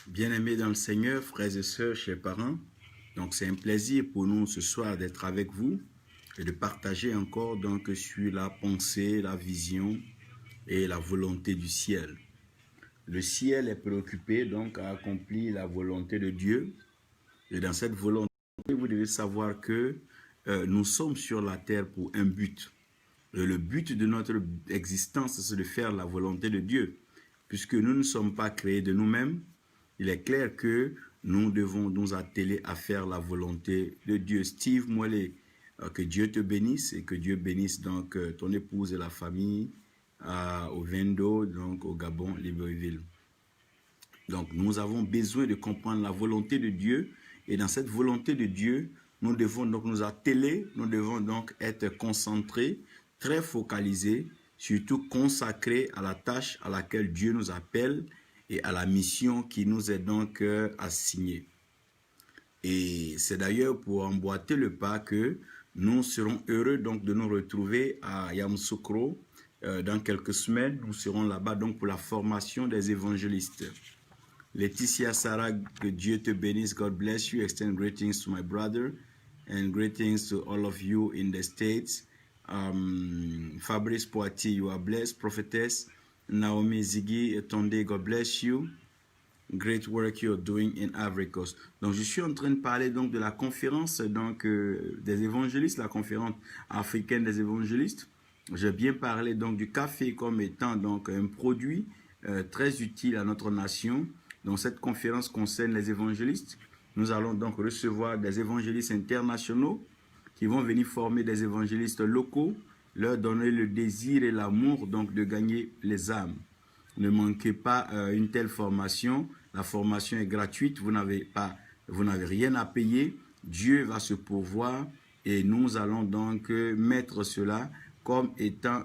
Bien-aimés dans le Seigneur, frères et sœurs, chers parents, donc c'est un plaisir pour nous ce soir d'être avec vous et de partager encore donc sur la pensée, la vision et la volonté du ciel. Le ciel est préoccupé donc à accomplir la volonté de Dieu et dans cette volonté, vous devez savoir que nous sommes sur la terre pour un but. Le but de notre existence, c'est de faire la volonté de Dieu. Puisque nous ne sommes pas créés de nous-mêmes, il est clair que nous devons nous atteler à faire la volonté de Dieu. Steve Moelle, que Dieu te bénisse et que Dieu bénisse donc ton épouse et la famille au Vendo, donc au Gabon, Libreville. Donc nous avons besoin de comprendre la volonté de Dieu et dans cette volonté de Dieu, nous devons donc nous atteler, nous devons donc être concentrés, très focalisés, surtout consacrés à la tâche à laquelle Dieu nous appelle et à la mission qui nous est donc assignée. Et c'est d'ailleurs pour emboîter le pas que nous serons heureux donc de nous retrouver à Yamoussoukro dans quelques semaines. Nous serons là-bas donc pour la formation des évangélistes. Laetitia Sarah, que Dieu te bénisse. God bless you. Extend greetings to my brother and greetings to all of you in the States. Fabrice Poitier, you are blessed. Prophetess Naomi Ziggy Etonde, God bless you. Great work you're doing in Ivory Coast. Donc, je suis en train de parler donc de la conférence donc, des évangélistes, la conférence africaine des évangélistes. J'ai bien parlé donc du café comme étant donc un produit très utile à notre nation. Donc, cette conférence concerne les évangélistes. Nous allons donc recevoir des évangélistes internationaux qui vont venir former des évangélistes locaux, leur donner le désir et l'amour donc de gagner les âmes. Ne manquez pas une telle formation. La formation est gratuite. Vous n'avez rien à payer. Dieu va se pourvoir et nous allons donc mettre cela comme étant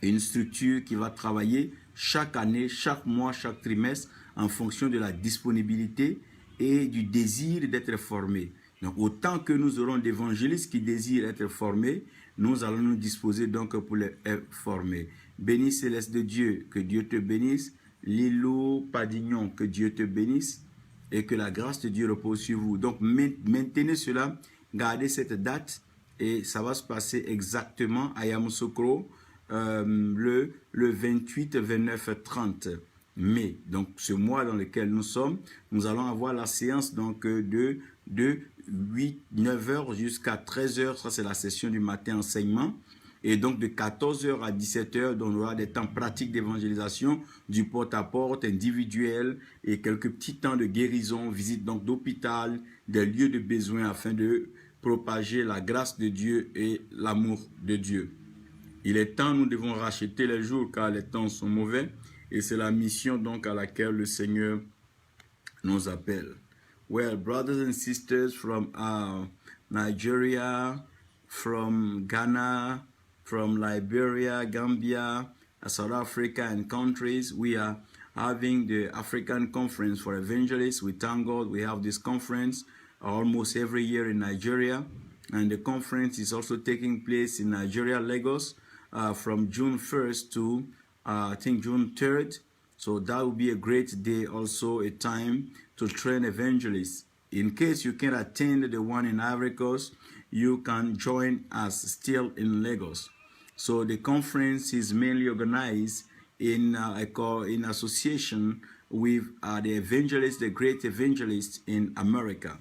une structure qui va travailler chaque année, chaque mois, chaque trimestre en fonction de la disponibilité et du désir d'être formé. Donc, autant que nous aurons d'évangélistes qui désirent être formés, nous allons nous disposer donc pour les former. Béni Céleste de Dieu, que Dieu te bénisse. Lilou Padignon, que Dieu te bénisse et que la grâce de Dieu repose sur vous. Donc, maintenez cela, gardez cette date et ça va se passer exactement à Yamoussoukro le 28, 29, 30 mai. Donc, ce mois dans lequel nous sommes, nous allons avoir la séance donc de 9 heures jusqu'à 13 heures. Ça, c'est la session du matin enseignement. Et donc, de 14 heures à 17 heures, on aura des temps pratiques d'évangélisation, du porte-à-porte individuel et quelques petits temps de guérison, visite donc d'hôpital, des lieux de besoin afin de propager la grâce de Dieu et l'amour de Dieu. Il est temps, nous devons racheter les jours car les temps sont mauvais et c'est la mission donc à laquelle le Seigneur nous appelle. Well, brothers and sisters from Nigeria, from Ghana, from Liberia, Gambia, South Africa and countries, we are having the African Conference for Evangelists. We thank God we have this conference almost every year in Nigeria. And the conference is also taking place in Nigeria, Lagos, from June 1st to, I think, June 3rd. So that will be a great day, also a time to train evangelists. In case you can attend the one in Ivory Coast, you can join us still in Lagos. So the conference is mainly organized in association with the evangelists, the great evangelists in America.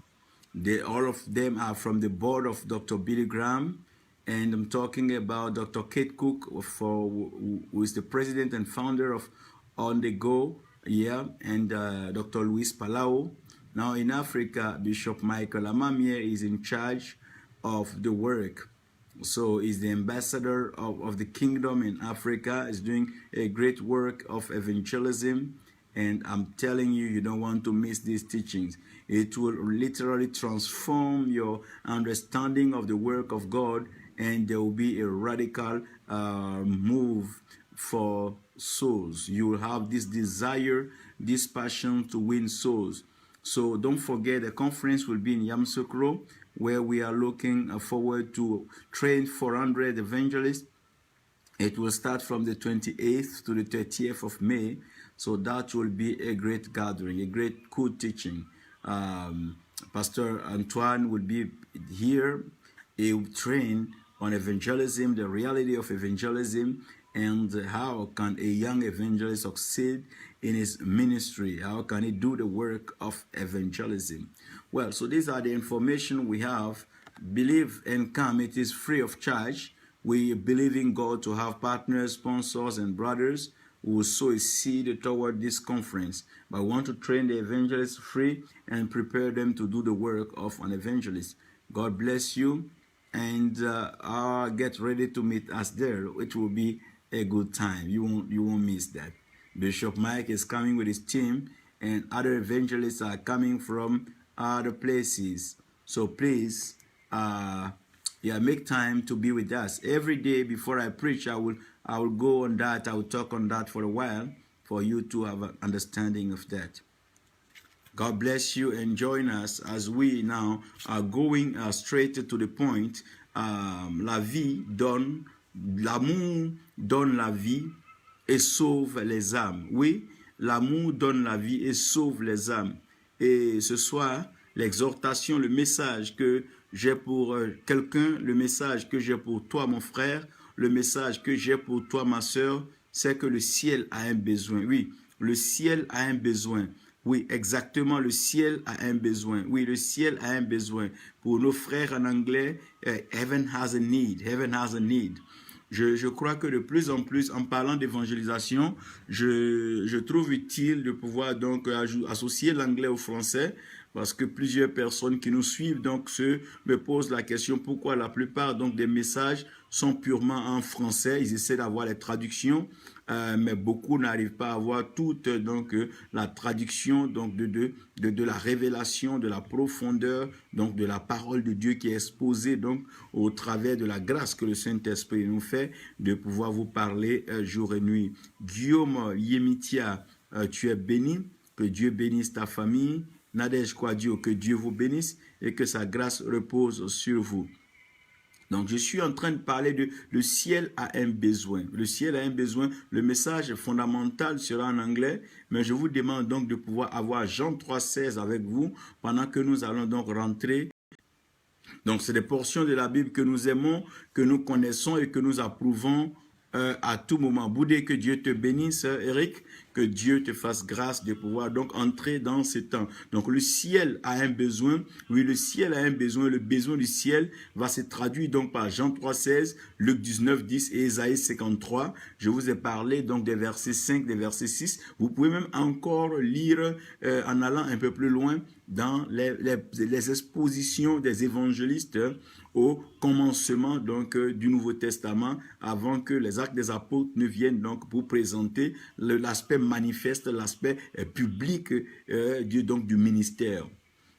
All of them are from the board of Dr. Billy Graham, and I'm talking about Dr. Kate Cook, who is the president and founder of On The Go, and Dr. Luis Palau. Now in Africa, Bishop Michael Amamier is in charge of the work. So he's the ambassador of the kingdom in Africa. He's doing a great work of evangelism. And I'm telling you, you don't want to miss these teachings. It will literally transform your understanding of the work of God, and there will be a radical move for souls. You will have this desire, this passion to win souls. So don't forget, the conference will be in Yamoussoukro, where we are looking forward to train 400 evangelists. It will start from the 28th to the 30th of May. So that will be a great gathering, a great good teaching. Pastor Antoine will be here. He will train on evangelism, the reality of evangelism, and how can a young evangelist succeed in his ministry? How can he do the work of evangelism? Well, so these are the information we have. Believe and come. It is free of charge. We believe in God to have partners, sponsors, and brothers who will sow a seed toward this conference. But we want to train the evangelists free and prepare them to do the work of an evangelist. God bless you, and get ready to meet us there. It will be a good time. You won't miss that. Bishop Mike is coming with his team, and other evangelists are coming from other places. So please, make time to be with us. Every day before I preach, I will go on that. I will talk on that for a while for you to have an understanding of that. God bless you, and join us as we now are going straight to the point. La vie donne, l'amour donne la vie et sauve les âmes. Oui, l'amour donne la vie et sauve les âmes. Et ce soir, l'exhortation, le message que j'ai pour quelqu'un, le message que j'ai pour toi, mon frère, le message que j'ai pour toi, ma soeur, c'est que le ciel a un besoin. Oui, le ciel a un besoin. Oui, exactement, le ciel a un besoin. Oui, le ciel a un besoin. Pour nos frères en anglais, heaven has a need. Heaven has a need. Je crois que de plus en plus, en parlant d'évangélisation, je trouve utile de pouvoir donc associer l'anglais au français, parce que plusieurs personnes qui nous suivent donc me posent la question pourquoi la plupart donc des messages sont purement en français. Ils essaient d'avoir les traductions, mais beaucoup n'arrivent pas à avoir toute donc la traduction donc de la révélation, de la profondeur donc de la parole de Dieu qui est exposée donc au travers de la grâce que le Saint-Esprit nous fait de pouvoir vous parler jour et nuit. Guillaume Yemitia, tu es béni, que Dieu bénisse ta famille. Nadège Kouadio, que Dieu vous bénisse et que sa grâce repose sur vous. Donc, je suis en train de parler de le ciel a un besoin. Le ciel a un besoin. Le message fondamental sera en anglais, mais je vous demande donc de pouvoir avoir Jean 3,16 avec vous pendant que nous allons donc rentrer. Donc, c'est des portions de la Bible que nous aimons, que nous connaissons et que nous approuvons à tout moment. Boudé, que Dieu te bénisse, Eric, que Dieu te fasse grâce de pouvoir donc entrer dans ce temps. Donc le ciel a un besoin, oui, le ciel a un besoin, le besoin du ciel va se traduire donc par Jean 3,16, Luc 19,10 et Ésaïe 53. Je vous ai parlé donc des versets 5, des versets 6. Vous pouvez même encore lire en allant un peu plus loin dans les expositions des évangélistes au commencement donc du Nouveau Testament, avant que les actes des apôtres ne viennent donc pour présenter l'aspect manifeste, l'aspect public du ministère.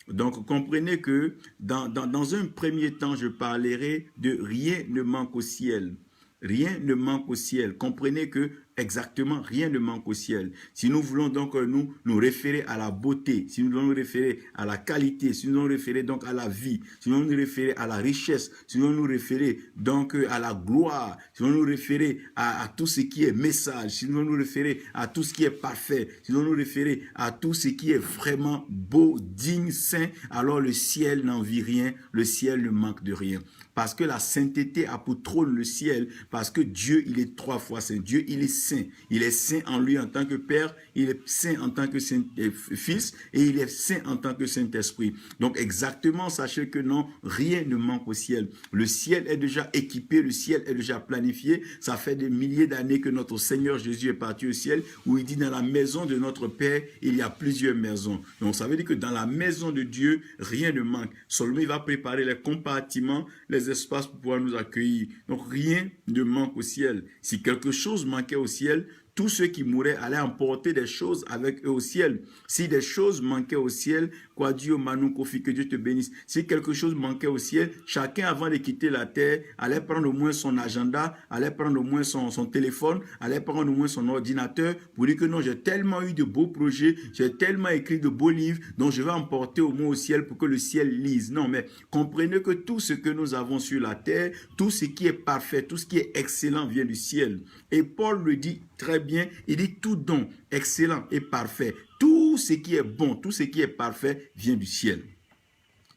Donc comprenez que dans un premier temps, je parlerai de rien ne manque au ciel. Rien ne manque au ciel. Comprenez que exactement rien ne manque au ciel. Si nous voulons donc nous référer à la beauté, si nous voulons nous référer à la qualité, si nous voulons nous référer donc à la vie, si nous voulons nous référer à la richesse, si nous voulons nous référer donc à la gloire, si nous voulons nous référer à tout ce qui est message, si nous voulons nous référer à tout ce qui est parfait, si nous voulons nous référer à tout ce qui est vraiment beau, digne, saint, alors le ciel n'envie rien, le ciel ne manque de rien. Parce que la sainteté a pour trône le ciel, parce que Dieu, il est 3 fois saint. Dieu, il est saint. Il est saint en lui en tant que Père, il est saint en tant que Fils, et il est saint en tant que Saint-Esprit. Donc exactement, sachez que non, rien ne manque au ciel. Le ciel est déjà équipé, le ciel est déjà planifié. Ça fait des milliers d'années que notre Seigneur Jésus est parti au ciel, où il dit dans la maison de notre Père, il y a plusieurs maisons. Donc ça veut dire que dans la maison de Dieu, rien ne manque. Seulement, il va préparer les compartiments, les espaces pour pouvoir nous accueillir. Donc rien ne manque au ciel. Si quelque chose manquait au ciel, tous ceux qui mouraient allaient emporter des choses avec eux au ciel. Si des choses manquaient au ciel, quoi Dieu Manu Kofi, que Dieu te bénisse. Si quelque chose manquait au ciel, chacun avant de quitter la terre allait prendre au moins son agenda, allait prendre au moins son téléphone, allait prendre au moins son ordinateur pour dire que non, j'ai tellement eu de beaux projets, j'ai tellement écrit de beaux livres, donc je vais emporter au moins au ciel pour que le ciel lise. Non, mais comprenez que tout ce que nous avons sur la terre, tout ce qui est parfait, tout ce qui est excellent vient du ciel. Et Paul le dit très bien, il dit tout don excellent et parfait. Tout ce qui est bon, tout ce qui est parfait vient du ciel.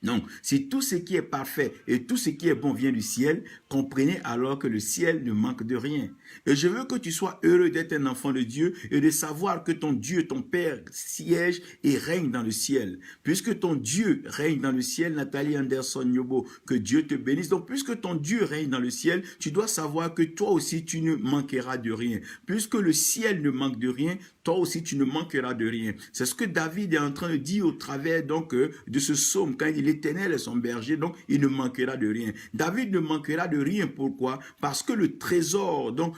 Donc, si tout ce qui est parfait et tout ce qui est bon vient du ciel, comprenez alors que le ciel ne manque de rien. Et je veux que tu sois heureux d'être un enfant de Dieu et de savoir que ton Dieu, ton Père, siège et règne dans le ciel. Puisque ton Dieu règne dans le ciel, Nathalie Anderson Yobo, que Dieu te bénisse. Donc, puisque ton Dieu règne dans le ciel, tu dois savoir que toi aussi, tu ne manqueras de rien. Puisque le ciel ne manque de rien, toi aussi, tu ne manqueras de rien. C'est ce que David est en train de dire au travers donc de ce psaume, quand il dit l'Éternel est son berger, donc il ne manquera de rien. David ne manquera de rien, pourquoi? Parce que le trésor, donc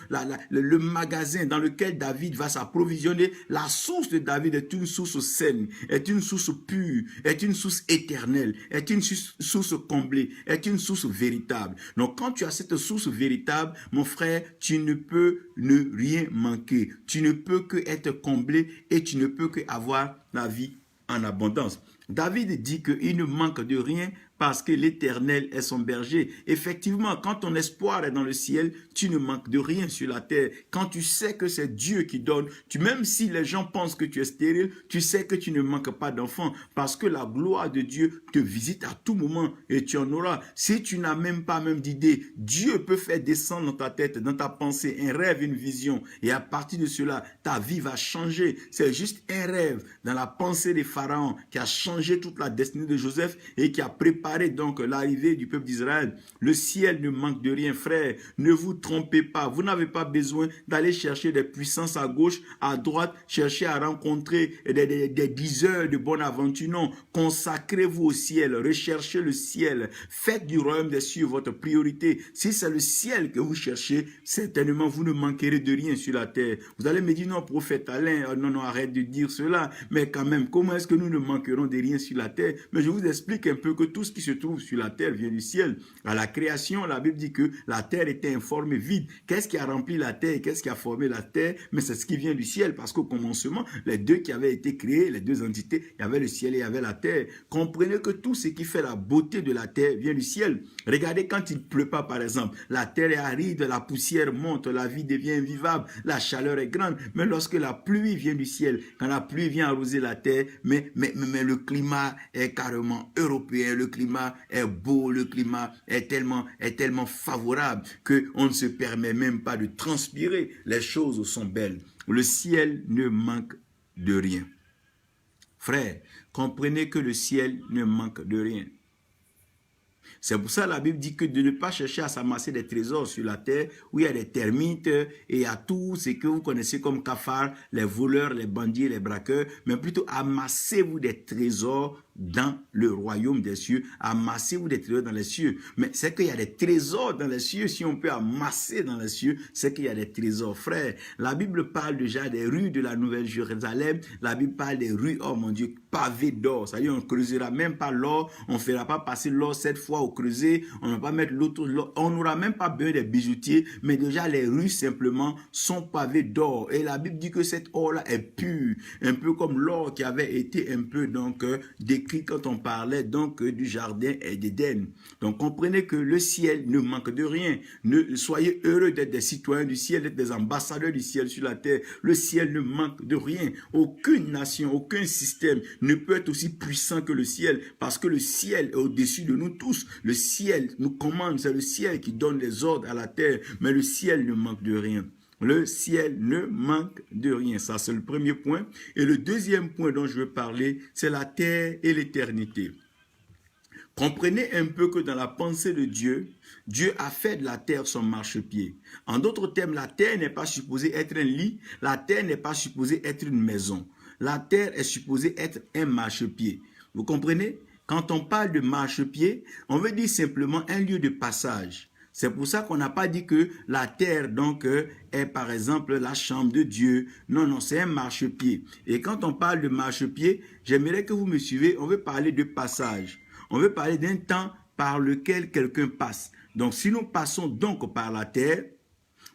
le magasin dans lequel David va s'approvisionner, la source de David est une source saine, est une source pure, est une source éternelle, est une source comblée, est une source véritable. Donc quand tu as cette source véritable, mon frère, tu ne peux ne rien manquer. Tu ne peux que être comblé et tu ne peux que avoir la vie en abondance. David dit qu'il ne manque de rien parce que l'Éternel est son berger. Effectivement, quand ton espoir est dans le ciel, tu ne manques de rien sur la terre. Quand tu sais que c'est Dieu qui donne, même si les gens pensent que tu es stérile, tu sais que tu ne manques pas d'enfants parce que la gloire de Dieu te visite à tout moment et tu en auras. Si tu n'as même pas d'idée, Dieu peut faire descendre dans ta tête, dans ta pensée, un rêve, une vision. Et à partir de cela, ta vie va changer. C'est juste un rêve dans la pensée des pharaons qui a changé toute la destinée de Joseph et qui a préparé donc l'arrivée du peuple d'Israël. Le ciel ne manque de rien, frère. Ne vous trompez pas. Vous n'avez pas besoin d'aller chercher des puissances à gauche, à droite, chercher à rencontrer des diseurs de bonne aventure. Non, consacrez-vous au ciel, recherchez le ciel. Faites du royaume des cieux votre priorité. Si c'est le ciel que vous cherchez, certainement vous ne manquerez de rien sur la terre. Vous allez me dire, non, prophète Alain, non, arrête de dire cela. Mais quand même, comment est-ce que nous ne manquerons de rien sur la terre? Mais je vous explique un peu que tout ce qui se trouve sur la terre vient du ciel. À la création, la Bible dit que la terre était informe et vide. Qu'est-ce qui a rempli la terre? Qu'est-ce qui a formé la terre? Mais c'est ce qui vient du ciel, parce qu'au commencement, les deux qui avaient été créés, les deux entités, il y avait le ciel et il y avait la terre. Comprenez que tout ce qui fait la beauté de la terre vient du ciel. Regardez quand il ne pleut pas, par exemple, la terre est aride, la poussière monte, la vie devient invivable, la chaleur est grande. Mais lorsque la pluie vient du ciel, quand la pluie vient arroser la terre, mais le climat est carrément européen, le climat est beau, le climat est tellement favorable qu'on ne se permet même pas de transpirer. Les choses sont belles. Le ciel ne manque de rien. Frère, comprenez que le ciel ne manque de rien. C'est pour ça que la Bible dit que de ne pas chercher à s'amasser des trésors sur la terre où il y a des termites et il y a tout ce que vous connaissez comme cafards, les voleurs, les bandits, les braqueurs, mais plutôt amassez-vous des trésors dans le royaume des cieux. Amassez-vous des trésors dans les cieux. Mais c'est qu'il y a des trésors dans les cieux. Si on peut amasser dans les cieux, c'est qu'il y a des trésors. Frère, la Bible parle déjà des rues de la Nouvelle Jérusalem. La Bible parle des rues, oh mon Dieu, pavées d'or. C'est-à-dire on ne creusera même pas l'or. On ne fera pas passer l'or 7 fois au creuset. On ne va pas mettre l'autre. On n'aura même pas besoin des bijoutiers. Mais déjà les rues simplement sont pavées d'or. Et la Bible dit que cet or-là est pur. Un peu comme l'or qui avait été un peu donc décrit quand on parlait donc du jardin d'Éden. Donc comprenez que le ciel ne manque de rien. Soyez heureux d'être des citoyens du ciel, d'être des ambassadeurs du ciel sur la terre. Le ciel ne manque de rien. Aucune nation, aucun système ne peut être aussi puissant que le ciel, parce que le ciel est au-dessus de nous tous. Le ciel nous commande, c'est le ciel qui donne les ordres à la terre, mais le ciel ne manque de rien. Le ciel ne manque de rien. Ça, c'est le premier point. Et le deuxième point dont je veux parler, c'est la terre et l'éternité. Comprenez un peu que dans la pensée de Dieu, Dieu a fait de la terre son marchepied. En d'autres termes, la terre n'est pas supposée être un lit. La terre n'est pas supposée être une maison. La terre est supposée être un marchepied. Vous comprenez? Quand on parle de marchepied, on veut dire simplement un lieu de passage. C'est pour ça qu'on n'a pas dit que la terre donc est par exemple la chambre de Dieu. Non, non, c'est un marchepied. Et quand on parle de marchepied, j'aimerais que vous me suivez, on veut parler de passage. On veut parler d'un temps par lequel quelqu'un passe. Donc si nous passons donc par la terre,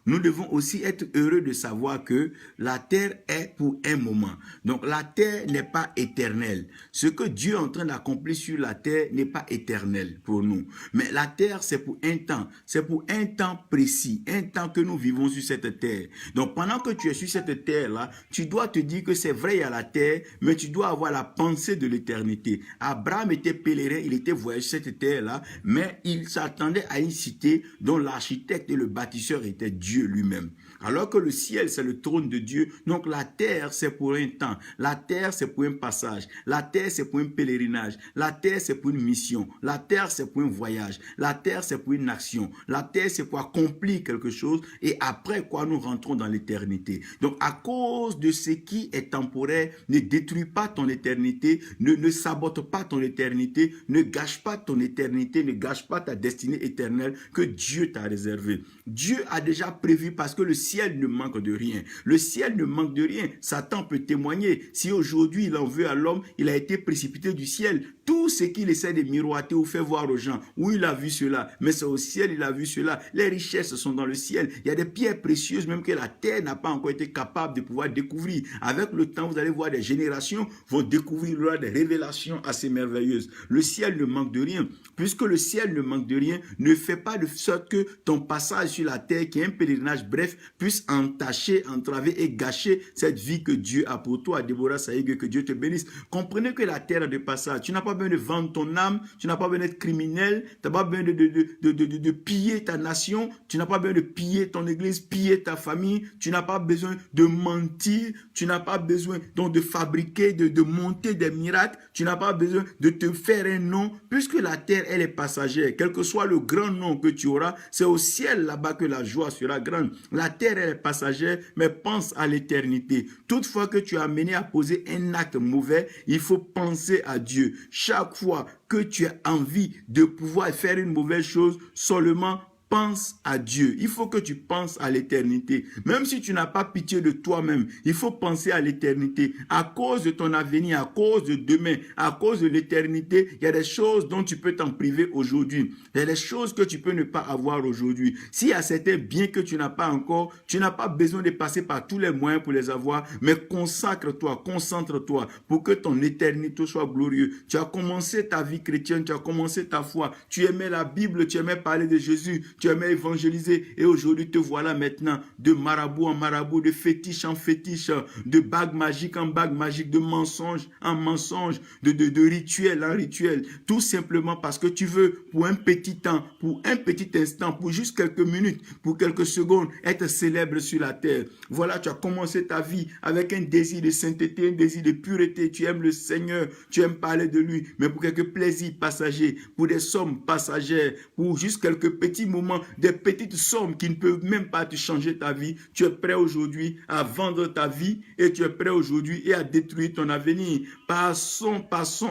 nous devons aussi être heureux de savoir que la terre est pour un moment. Donc la terre n'est pas éternelle. Ce que Dieu est en train d'accomplir sur la terre n'est pas éternel pour nous. Mais la terre, c'est pour un temps. C'est pour un temps précis, un temps que nous vivons sur cette terre. Donc pendant que tu es sur cette terre-là, tu dois te dire que c'est vrai, il y a la terre, mais tu dois avoir la pensée de l'éternité. Abraham était pèlerin, il était voyageur sur cette terre-là, mais il s'attendait à une cité dont l'architecte et le bâtisseur étaient Dieu lui-même. Alors que le ciel, c'est le trône de Dieu. Donc la terre, c'est pour un temps. La terre, c'est pour un passage. La terre, c'est pour un pèlerinage. La terre, c'est pour une mission. La terre, c'est pour un voyage. La terre, c'est pour une action. La terre, c'est pour accomplir quelque chose. Et après quoi, nous rentrons dans l'éternité. Donc à cause de ce qui est temporaire, ne détruis pas ton éternité, ne sabote pas ton éternité, ne gâche pas ton éternité, ne gâche pas ta destinée éternelle que Dieu t'a réservée. Dieu a déjà prévu parce que le ciel ne manque de rien. Le ciel ne manque de rien. Satan peut témoigner. Si aujourd'hui il en veut à l'homme, il a été précipité du ciel. Tout ce qu'il essaie de miroiter ou faire voir aux gens, où il a vu cela, mais c'est au ciel il a vu cela. Les richesses sont dans le ciel. Il y a des pierres précieuses même que la terre n'a pas encore été capable de pouvoir découvrir. Avec le temps, vous allez voir des générations vont découvrir des révélations assez merveilleuses. Le ciel ne manque de rien. Puisque le ciel ne manque de rien, ne fais pas de sorte que ton passage sur la terre, qui est un pèlerinage bref, puisse entacher, entraver et gâcher cette vie que Dieu a pour toi. Déborah Saïgue, que Dieu te bénisse. Comprenez que la terre est de passage. Tu n'as pas besoin de vendre ton âme, tu n'as pas besoin d'être criminel, tu n'as pas besoin de piller ta nation, tu n'as pas besoin de piller ton église, piller ta famille, tu n'as pas besoin de mentir, tu n'as pas besoin donc de fabriquer, de monter des miracles, tu n'as pas besoin de te faire un nom, puisque la terre, elle est passagère. Quel que soit le grand nom que tu auras, c'est au ciel là-bas que la joie sera grande. La terre, elle est passagère, mais pense à l'éternité. Toutefois que tu as amené à poser un acte mauvais, il faut penser à Dieu. Chaque fois que tu as envie de pouvoir faire une mauvaise chose, seulement pense à Dieu. Il faut que tu penses à l'éternité. Même si tu n'as pas pitié de toi-même, il faut penser à l'éternité. À cause de ton avenir, à cause de demain, à cause de l'éternité, il y a des choses dont tu peux t'en priver aujourd'hui. Il y a des choses que tu peux ne pas avoir aujourd'hui. S'il y a certains biens que tu n'as pas encore, tu n'as pas besoin de passer par tous les moyens pour les avoir, mais consacre-toi, concentre-toi pour que ton éternité soit glorieuse. Tu as commencé ta vie chrétienne, tu as commencé ta foi, tu aimais la Bible, tu aimais parler de Jésus, tu aimais évangéliser et aujourd'hui te voilà maintenant de marabout en marabout, de fétiche en fétiche, de bague magique en bague magique, de mensonge en mensonge, de rituel en rituel, tout simplement parce que tu veux pour un petit temps, pour un petit instant, pour juste quelques minutes, pour quelques secondes, être célèbre sur la terre. Voilà, tu as commencé ta vie avec un désir de sainteté, un désir de pureté, tu aimes le Seigneur, tu aimes parler de lui, mais pour quelques plaisirs passagers, pour des sommes passagères, pour juste quelques petits moments, des petites sommes qui ne peuvent même pas te changer ta vie, tu es prêt aujourd'hui à vendre ta vie et tu es prêt aujourd'hui et à détruire ton avenir. Passons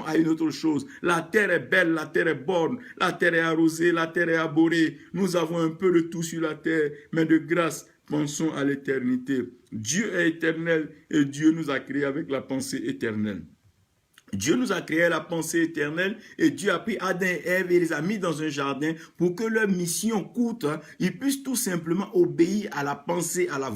à une autre chose. La terre est belle, la terre est bonne, la terre est arrosée, la terre est arborée. Nous avons un peu de tout sur la terre, mais de grâce, pensons à l'éternité. Dieu est éternel et Dieu nous a créés avec la pensée éternelle. Dieu nous a créé la pensée éternelle et Dieu a pris Adam et Ève et les a mis dans un jardin pour que leur mission coûte, ils puissent tout simplement obéir à la pensée, à la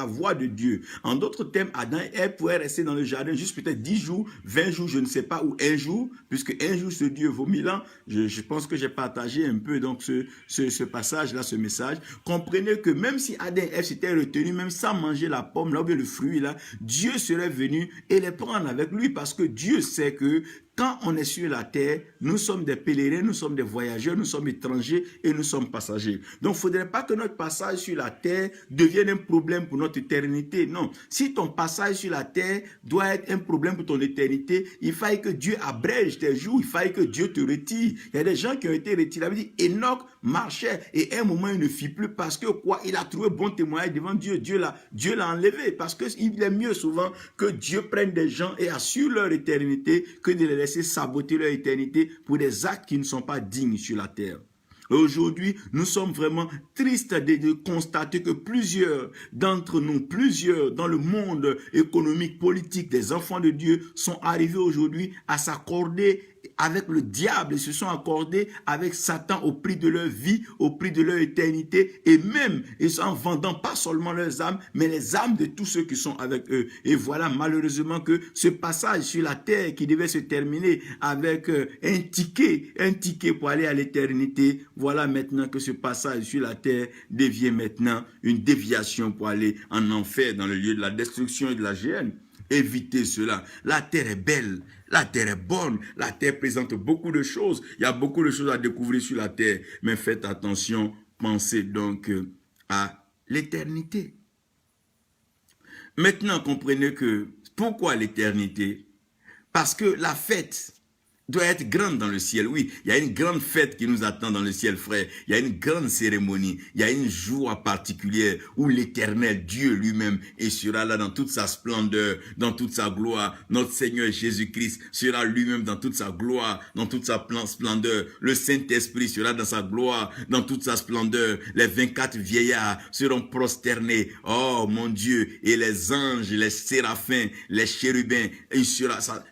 voix de Dieu. En d'autres termes, Adam et Ève pouvaient rester dans le jardin juste peut-être 10 jours, 20 jours, je ne sais pas, ou un jour, puisque un jour ce Dieu vaut 1000 ans. Je pense que j'ai partagé un peu donc ce passage-là, ce message. Comprenez que même si Adam et Ève s'étaient retenus, même sans manger la pomme, là, ou bien le fruit, là, Dieu serait venu et les prendre avec lui parce que Dieu c'est que quand on est sur la terre, nous sommes des pèlerins, nous sommes des voyageurs, nous sommes étrangers et nous sommes passagers. Donc, il ne faudrait pas que notre passage sur la terre devienne un problème pour notre éternité. Non. Si ton passage sur la terre doit être un problème pour ton éternité, il faille que Dieu abrège tes jours, il faille que Dieu te retire. Il y a des gens qui ont été retirés. Il dit, Enoch marchait et à un moment, il ne fit plus parce que quoi? Il a trouvé bon témoignage devant Dieu. Dieu l'a enlevé parce qu'il est mieux souvent que Dieu prenne des gens et assure leur éternité que de les laisser saboter leur éternité pour des actes qui ne sont pas dignes sur la terre. Aujourd'hui, nous sommes vraiment tristes de constater que plusieurs d'entre nous, plusieurs dans le monde économique, politique, des enfants de Dieu sont arrivés aujourd'hui à s'accorder avec le diable, ils se sont accordés avec Satan au prix de leur vie, au prix de leur éternité, et même ils sont en vendant pas seulement leurs âmes, mais les âmes de tous ceux qui sont avec eux. Et voilà malheureusement que ce passage sur la terre qui devait se terminer avec un ticket pour aller à l'éternité, voilà maintenant que ce passage sur la terre devient maintenant une déviation pour aller en enfer, dans le lieu de la destruction et de la géhenne. Évitez cela. La terre est belle, la terre est bonne, la terre présente beaucoup de choses. Il y a beaucoup de choses à découvrir sur la terre. Mais faites attention, pensez donc à l'éternité. Maintenant, comprenez que, pourquoi l'éternité? Parce que la fête doit être grande dans le ciel. Oui, il y a une grande fête qui nous attend dans le ciel, frère. Il y a une grande cérémonie. Il y a une joie particulière où l'Éternel, Dieu lui-même, sera là dans toute sa splendeur, dans toute sa gloire. Notre Seigneur Jésus-Christ sera lui-même dans toute sa gloire, dans toute sa splendeur. Le Saint-Esprit sera dans sa gloire, dans toute sa splendeur. Les 24 vieillards seront prosternés. Oh mon Dieu! Et les anges, les séraphins, les chérubins,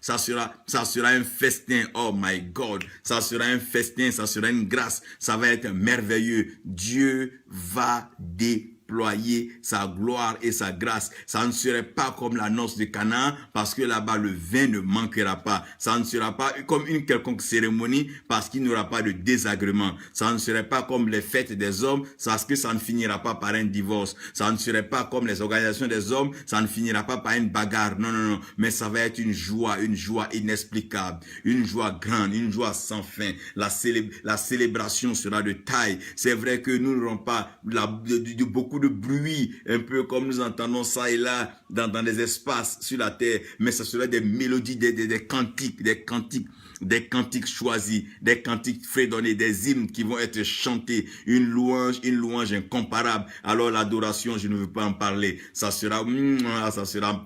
ça sera un festin. Oh my God, ça sera un festin, ça sera une grâce, ça va être merveilleux. Dieu va déployer sa gloire et sa grâce. Ça ne serait pas comme la noce de Cana, parce que là-bas le vin ne manquera pas. Ça ne sera pas comme une quelconque cérémonie, parce qu'il n'y aura pas de désagrément. Ça ne serait pas comme les fêtes des hommes, parce que ça ne finira pas par un divorce. Ça ne serait pas comme les organisations des hommes, ça ne finira pas par une bagarre. Non, non, non. Mais ça va être une joie inexplicable, une joie grande, une joie sans fin. La célébration sera de taille. C'est vrai que nous n'aurons pas beaucoup de bruit, un peu comme nous entendons ça et là dans des espaces sur la terre, mais ce sera des mélodies, des cantiques choisis, des cantiques fredonnés, des hymnes qui vont être chantés, une louange incomparable. Alors l'adoration, je ne veux pas en parler. Ça sera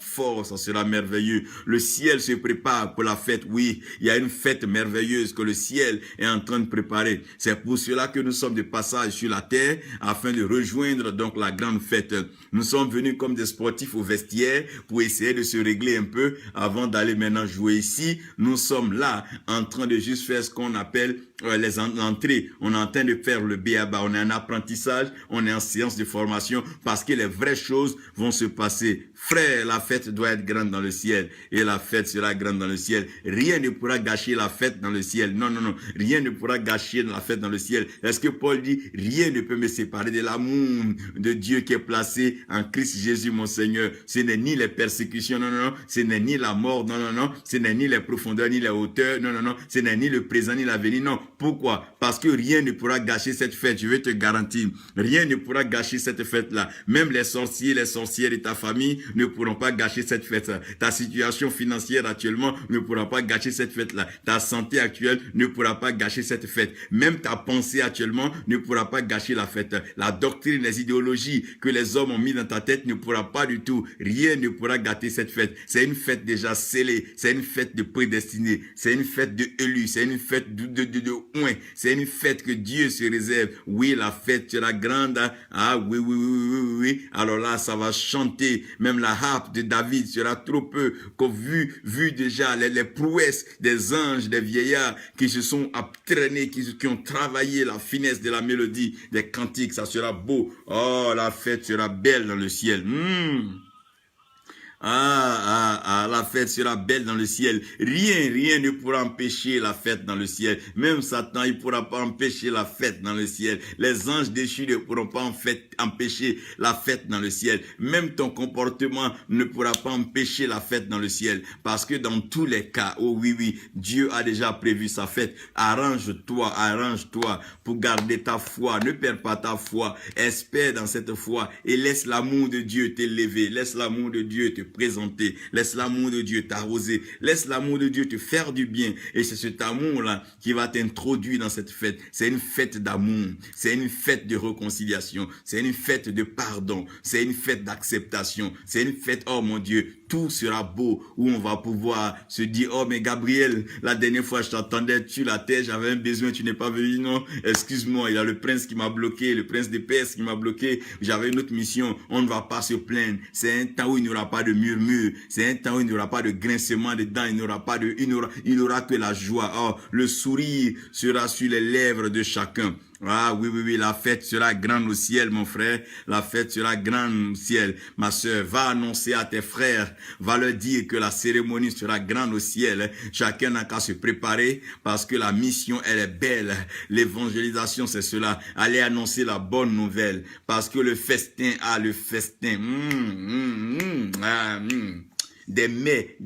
fort, ça sera merveilleux. Le ciel se prépare pour la fête. Oui, il y a une fête merveilleuse que le ciel est en train de préparer. C'est pour cela que nous sommes de passage sur la terre afin de rejoindre donc la grande fête. Nous sommes venus comme des sportifs au vestiaire pour essayer de se régler un peu avant d'aller maintenant jouer ici. Nous sommes là en train de juste faire ce qu'on appelle les entrées. On est en train de faire le b.a.-ba. On est en apprentissage, on est en séance de formation parce que les vraies choses vont se passer. Frère, la fête doit être grande dans le ciel et la fête sera grande dans le ciel. Rien ne pourra gâcher la fête dans le ciel. Non, non, non. Rien ne pourra gâcher la fête dans le ciel. Est-ce que Paul dit, rien ne peut me séparer de l'amour de Dieu qui est placé en Christ Jésus, mon Seigneur. Ce n'est ni les persécutions, non, non, non. Ce n'est ni la mort, non, non, non. Ce n'est ni les profondeurs, ni les hauteurs, non, non, non. Ce n'est ni le présent, ni l'avenir, non. Pourquoi? Parce que rien ne pourra gâcher cette fête. Je vais te garantir. Rien ne pourra gâcher cette fête-là. Même les sorciers, les sorcières de ta famille ne pourront pas gâcher cette fête-là. Ta situation financière actuellement ne pourra pas gâcher cette fête-là. Ta santé actuelle ne pourra pas gâcher cette fête. Même ta pensée actuellement ne pourra pas gâcher la fête. La doctrine, les idéologies que les hommes ont mis dans ta tête ne pourra pas du tout. Rien ne pourra gâter cette fête. C'est une fête déjà scellée. C'est une fête de prédestinée. C'est une fête de élus. C'est une fête de oint. C'est une fête que Dieu se réserve. Oui, la fête sera grande. Ah oui, oui, oui, oui, oui, oui. Alors là, ça va chanter. Même la harpe de David sera trop peu qu'au vu déjà les prouesses des anges, des vieillards qui se sont entraînés, qui ont travaillé la finesse de la mélodie, des cantiques. Ça sera beau. Oh, la fête sera belle dans le ciel. La fête sera belle dans le ciel. Rien ne pourra empêcher la fête dans le ciel. Même Satan, il ne pourra pas empêcher la fête dans le ciel. Les anges déchus ne pourront pas empêcher la fête dans le ciel. Même ton comportement ne pourra pas empêcher la fête dans le ciel. Parce que dans tous les cas, oh oui, Dieu a déjà prévu sa fête. Arrange-toi pour garder ta foi. Ne perds pas ta foi. Espère dans cette foi et laisse l'amour de Dieu t'élever. Laisse l'amour de Dieu te présenter. Laisse l'amour de Dieu t'arroser. Laisse l'amour de Dieu te faire du bien. Et c'est cet amour-là qui va t'introduire dans cette fête. C'est une fête d'amour. C'est une fête de réconciliation. C'est une fête de pardon. C'est une fête d'acceptation. C'est une fête, oh mon Dieu, tout sera beau, où on va pouvoir se dire, oh mais Gabriel, la dernière fois je t'attendais sur la terre, j'avais un besoin, tu n'es pas venu, non, excuse-moi, il y a le prince qui m'a bloqué, le prince de Perse qui m'a bloqué, j'avais une autre mission, on ne va pas se plaindre, c'est un temps où il n'y aura pas de murmure, c'est un temps où il n'y aura pas de grincement de dents, il n'y aura pas de, il n'y aura que la joie, oh, le sourire sera sur les lèvres de chacun. Ah oui, oui, oui, la fête sera grande au ciel, mon frère. La fête sera grande au ciel. Ma sœur, va annoncer à tes frères, va leur dire que la cérémonie sera grande au ciel. Chacun n'a qu'à se préparer parce que la mission, elle est belle. L'évangélisation, c'est cela. Allez annoncer la bonne nouvelle parce que le festin le festin. Des mets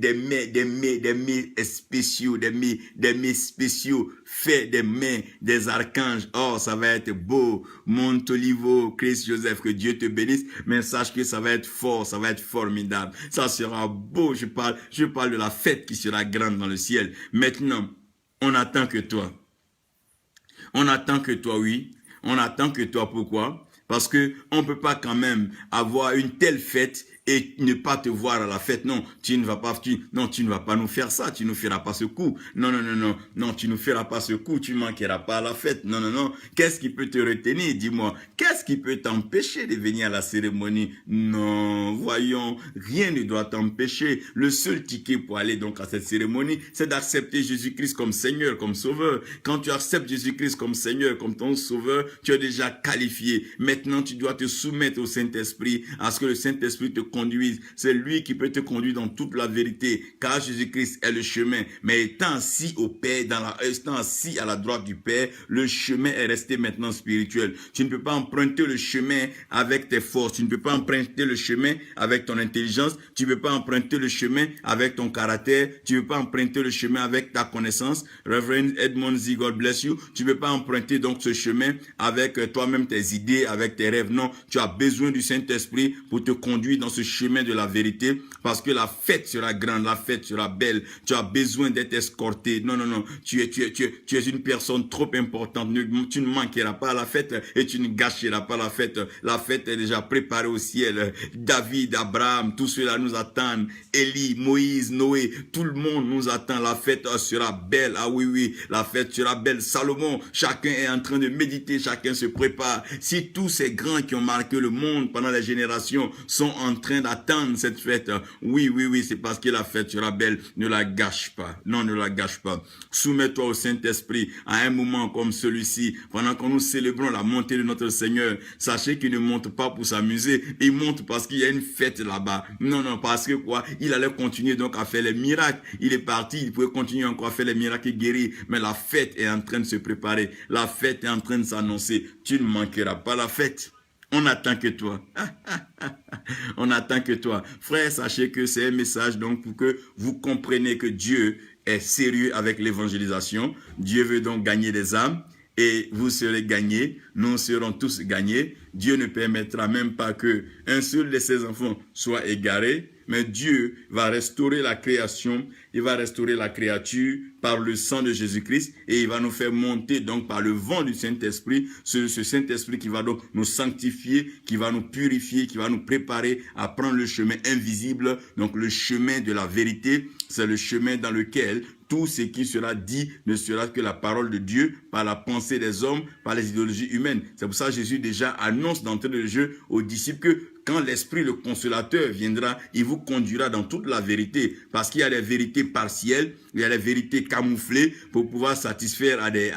spéciaux, des mets spéciaux, faits des mains des archanges. Oh, ça va être beau. Montolivo, Christ Joseph, que Dieu te bénisse, mais sache que ça va être fort, ça va être formidable. Ça sera beau. Je parle de la fête qui sera grande dans le ciel. Maintenant, on attend que toi. On attend que toi, oui. On attend que toi, pourquoi? Parce que on peut pas quand même avoir une telle fête et ne pas te voir à la fête. Non, tu ne vas pas nous faire ça, tu ne nous feras pas ce coup. Non, tu ne nous feras pas ce coup, tu manqueras pas à la fête. Non. Qu'est-ce qui peut te retenir? Dis-moi, qu'est-ce qui peut t'empêcher de venir à la cérémonie? Non, voyons, rien ne doit t'empêcher. Le seul ticket pour aller donc à cette cérémonie, c'est d'accepter Jésus-Christ comme Seigneur, comme Sauveur. Quand tu acceptes Jésus-Christ comme Seigneur, comme ton Sauveur, tu es déjà qualifié. Maintenant, tu dois te soumettre au Saint-Esprit, à ce que le Saint-Esprit te conduise. C'est lui qui peut te conduire dans toute la vérité, car Jésus-Christ est le chemin. Mais étant assis au Père, étant assis à la droite du Père, le chemin est resté maintenant spirituel. Tu ne peux pas emprunter le chemin avec tes forces. Tu ne peux pas emprunter le chemin avec ton intelligence. Tu ne peux pas emprunter le chemin avec ton caractère. Tu ne peux pas emprunter le chemin avec ta connaissance. Reverend Edmond Z, God bless you. Tu ne peux pas emprunter donc ce chemin avec toi-même, tes idées, avec tes rêves. Non, tu as besoin du Saint-Esprit pour te conduire dans ce chemin de la vérité, parce que la fête sera grande, la fête sera belle. Tu as besoin d'être escorté. Non. Tu es une personne trop importante. Tu ne manqueras pas à la fête et tu ne gâcheras pas la fête. La fête est déjà préparée au ciel. David, Abraham, tout cela nous attendent. Élie, Moïse, Noé, tout le monde nous attend. La fête sera belle. Ah oui, la fête sera belle. Salomon, chacun est en train de méditer, chacun se prépare. Si tous ces grands qui ont marqué le monde pendant les générations sont en train d'attendre cette fête, oui, c'est parce que la fête sera belle. Ne la gâche pas. Non, ne la gâche pas. Soumets-toi au Saint-Esprit à un moment comme celui-ci, pendant que nous célébrons la montée de notre Seigneur. Sachez qu'il ne monte pas pour s'amuser, il monte parce qu'il y a une fête là-bas. Non, parce que quoi? Il allait continuer donc à faire les miracles. Il est parti, il pouvait continuer encore à faire les miracles et guérir, mais la fête est en train de se préparer. La fête est en train de s'annoncer. Tu ne manqueras pas la fête. On attend que toi. On attend que toi. Frère, sachez que c'est un message donc pour que vous compreniez que Dieu est sérieux avec l'évangélisation. Dieu veut donc gagner des âmes et vous serez gagnés. Nous serons tous gagnés. Dieu ne permettra même pas que un seul de ses enfants soit égaré. Mais Dieu va restaurer la création, il va restaurer la créature par le sang de Jésus-Christ et il va nous faire monter donc par le vent du Saint-Esprit, ce Saint-Esprit qui va donc nous sanctifier, qui va nous purifier, qui va nous préparer à prendre le chemin invisible, donc le chemin de la vérité, c'est le chemin dans lequel tout ce qui sera dit ne sera que la parole de Dieu par la pensée des hommes, par les idéologies humaines. C'est pour ça que Jésus déjà annonce d'entrée de jeu aux disciples que quand l'Esprit, le Consolateur, viendra, il vous conduira dans toute la vérité. Parce qu'il y a des vérités partielles, il y a des vérités camouflées pour pouvoir satisfaire à des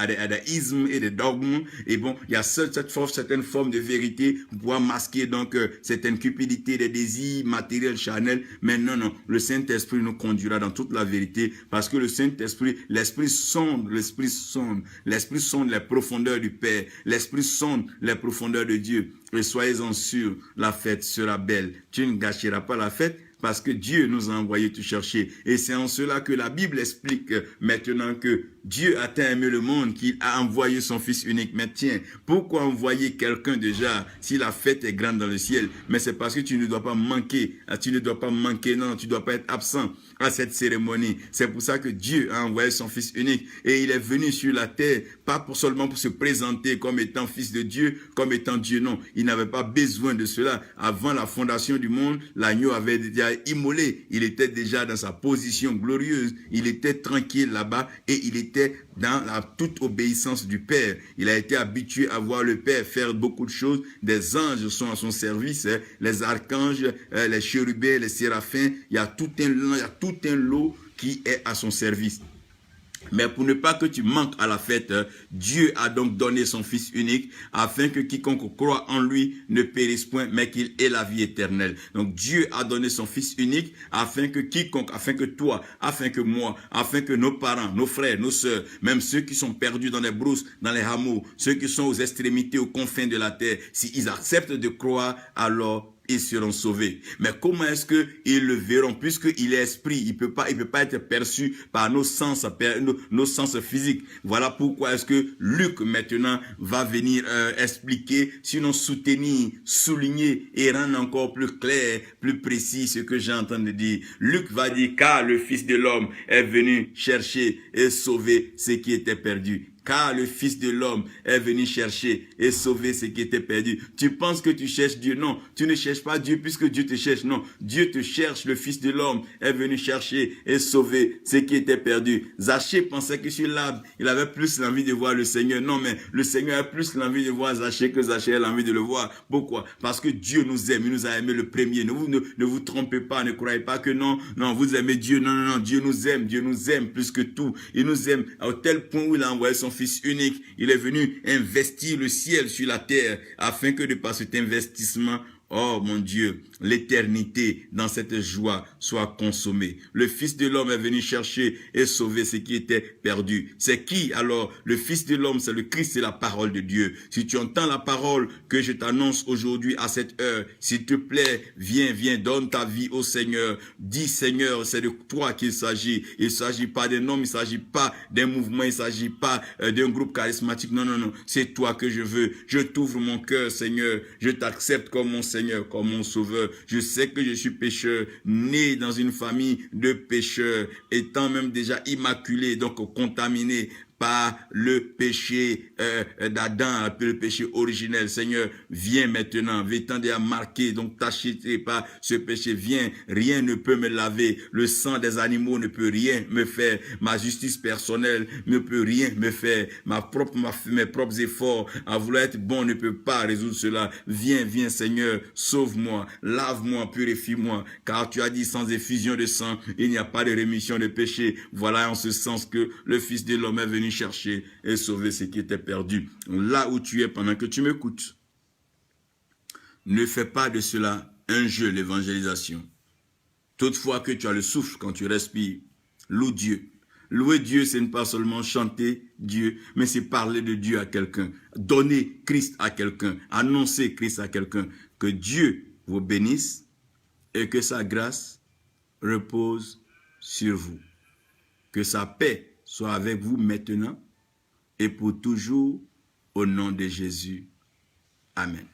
ismes et des dogmes. Et bon, il y a certaines formes de vérité pour pouvoir masquer donc certaines cupidités, des désirs matériels, charnels. Mais non, le Saint-Esprit nous conduira dans toute la vérité. Parce que le Saint-Esprit, l'Esprit sonde les profondeurs du Père. L'Esprit sonde les profondeurs de Dieu. Et soyez-en sûrs, la fête sera belle. Tu ne gâcheras pas la fête parce que Dieu nous a envoyé te chercher. Et c'est en cela que la Bible explique maintenant que Dieu a tant aimé le monde qu'il a envoyé son Fils unique. Mais tiens, pourquoi envoyer quelqu'un déjà si la fête est grande dans le ciel? Mais c'est parce que tu ne dois pas manquer. Tu ne dois pas manquer, non, tu ne dois pas être absent. à cette cérémonie. C'est pour ça que Dieu a envoyé son Fils unique et il est venu sur la terre, pas seulement pour se présenter comme étant Fils de Dieu, comme étant Dieu, non. Il n'avait pas besoin de cela. Avant la fondation du monde, l'agneau avait déjà immolé. Il était déjà dans sa position glorieuse. Il était tranquille là-bas et il était dans la toute obéissance du Père. Il a été habitué à voir le Père faire beaucoup de choses. Des anges sont à son service, les archanges, les chérubins, les séraphins. Il y a tout un lot qui est à son service. Mais pour ne pas que tu manques à la fête, Dieu a donc donné son Fils unique afin que quiconque croit en lui ne périsse point, mais qu'il ait la vie éternelle. Donc Dieu a donné son Fils unique afin que quiconque, afin que toi, afin que moi, afin que nos parents, nos frères, nos sœurs, même ceux qui sont perdus dans les brousses, dans les hameaux, ceux qui sont aux extrémités, aux confins de la terre, s'ils acceptent de croire, alors ils seront sauvés. Mais comment est-ce qu'ils le verront? Puisqu'il est esprit, il peut pas être perçu par nos sens physiques. Voilà pourquoi est-ce que Luc maintenant va venir expliquer, sinon soutenir, souligner et rendre encore plus clair, plus précis ce que j'ai entendu dire. Luc va dire, car le Fils de l'homme est venu chercher et sauver ce qui était perdu. Car le Fils de l'homme est venu chercher et sauver ce qui était perdu. Tu penses que tu cherches Dieu? Non, tu ne cherches pas Dieu puisque Dieu te cherche. Non, Dieu te cherche. Le Fils de l'homme est venu chercher et sauver ce qui était perdu. Zachée pensait que sur l'arbre, il avait plus l'envie de voir le Seigneur. Non, mais le Seigneur a plus l'envie de voir Zachée que Zachée a l'envie de le voir. Pourquoi? Parce que Dieu nous aime. Il nous a aimé le premier. Ne vous trompez pas. Ne croyez pas que non, vous aimez Dieu. Non, Dieu nous aime. Dieu nous aime plus que tout. Il nous aime à tel point où il a envoyé son Fils unique. Il est venu investir le ciel sur la terre afin que de par cet investissement, oh mon Dieu, l'éternité dans cette joie soit consommée. Le Fils de l'homme est venu chercher et sauver ce qui était perdu. C'est qui alors? Le Fils de l'homme, c'est le Christ, c'est la parole de Dieu. Si tu entends la parole que je t'annonce aujourd'hui à cette heure, s'il te plaît, viens, donne ta vie au Seigneur. Dis Seigneur, c'est de toi qu'il s'agit. Il ne s'agit pas d'un homme, il ne s'agit pas d'un mouvement, il ne s'agit pas d'un groupe charismatique. Non. C'est toi que je veux. Je t'ouvre mon cœur, Seigneur. Je t'accepte comme mon Seigneur, comme mon Sauveur. Je sais que je suis pécheur, né dans une famille de pécheurs, étant même déjà immaculé, donc contaminé par le péché d'Adam, le péché originel. Seigneur, viens maintenant, viens déjà marquer, donc taché par ce péché, viens, rien ne peut me laver, le sang des animaux ne peut rien me faire, ma justice personnelle ne peut rien me faire, mes propres efforts à vouloir être bon ne peut pas résoudre cela. Viens Seigneur, sauve-moi, lave-moi, purifie-moi, car tu as dit sans effusion de sang, il n'y a pas de rémission de péché. Voilà en ce sens que le Fils de l'homme est venu chercher et sauver ce qui était perdu. Là où tu es pendant que tu m'écoutes, ne fais pas de cela un jeu, l'évangélisation. Toutefois que tu as le souffle quand tu respires, loue Dieu. Louer Dieu, ce n'est pas seulement chanter Dieu, mais c'est parler de Dieu à quelqu'un, donner Christ à quelqu'un, annoncer Christ à quelqu'un. Que Dieu vous bénisse et que sa grâce repose sur vous. Que sa paix soit avec vous maintenant et pour toujours, au nom de Jésus. Amen.